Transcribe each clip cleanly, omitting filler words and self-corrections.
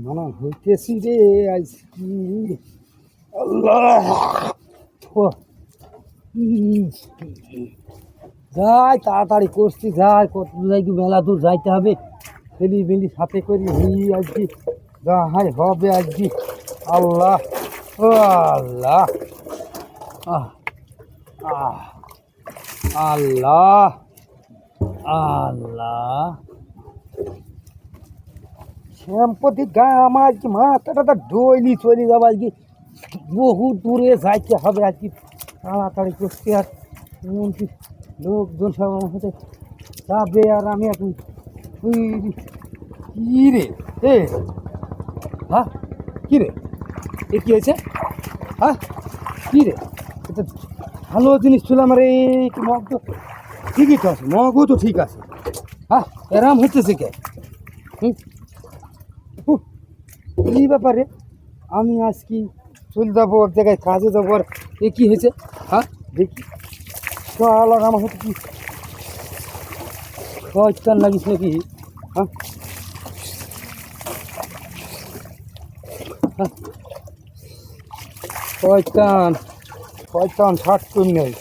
মানা হইতেছি রে আজ কি আল্লাহ যাই তাড়াতাড়ি করছি যাই কত যাই কি মেলা দূর যাইতে হবে ফেলি মেলি সাথে করি আজকে যা হাই হবে আজকে আল্লাহ ও আল্লাহ আহ আহ আল্লাহ আল্লাহ সম্পত্তি গা আমার আজকে মাথাটা ডইলি চলে যাবো আজকে বহু দূরে যাইতে হবে আজকে তাড়াতাড়ি করতে আর এমনকি লোকজন সব আমার সাথে যাবে আর আমি এখন কী রে এ হ্যাঁ কী রে এ কী হয়েছে হ্যাঁ কী রে এটা ভালো জিনিস ছিল আমার এই মগ তো ঠিকই তো আছে মগও তো ঠিক আছে হ্যাঁ এরাম হচ্ছে কে এই ব্যাপারে আমি আজ কি চলে যাবো ওর জায়গায় কাজে যাবো আর এ কী হয়েছে হ্যাঁ দেখি তো আলাদা আমার হচ্ছে কি শয়তান লাগিস নাকি হ্যাঁ শয়তান শয়তান ছাড়তুন নেই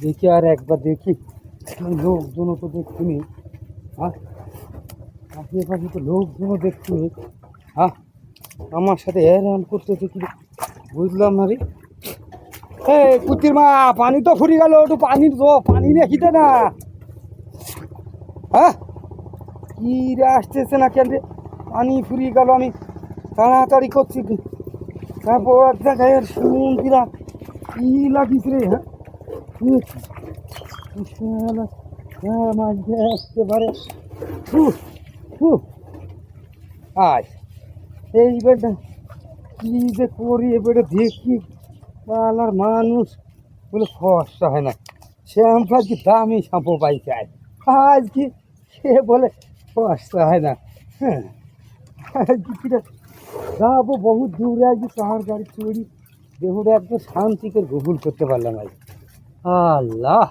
দেখি আর একবার দেখি লোকজনও তো দেখছিনি হ্যাঁ আশেপাশে তো লোকজনও দেখছিনি হ্যাঁ আমার সাথে এরাম করতেছে কি বুঝলাম না রে কুতির মা পানি তো ফুরি গেল একটু পানি তো পানি রেখিতে না হ্যাঁ কি রে আসতেছে না কেন রে পানি ফুরিয়ে গেল আমি তাড়াতাড়ি করছি তারপর দেখায় শুনছিলা কি লাগিস রে হ্যাঁ আসতে পারে আয় এই বেটা কি যে করি এবারে দেখি পালার মানুষ বলে ফসা হয় না শ্যাম্পু আজকে দামি শ্যাম্পু পাইছে আজকে সে বলে ফসা হয় না হ্যাঁ আজকে যাবো বহুত দূরে আজকে পাহাড় গাড়ি চড়ি দেহুটা একদম শান্তিকে গোগুল করতে পারলাম আজ আল্লাহ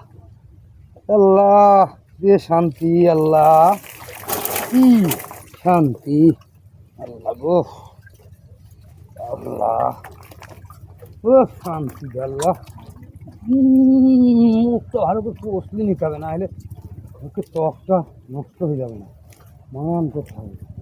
আল্লাহ যে শান্তি আল্লাহ কি শান্তি আল্লাহ গো আল্লাহ ও শান্তি আল্লাহ মুখটা ভালো করে কষলে নিতে হবে না হলে ওকে ত্বকটা নষ্ট হয়ে যাবে না মান করতে হবে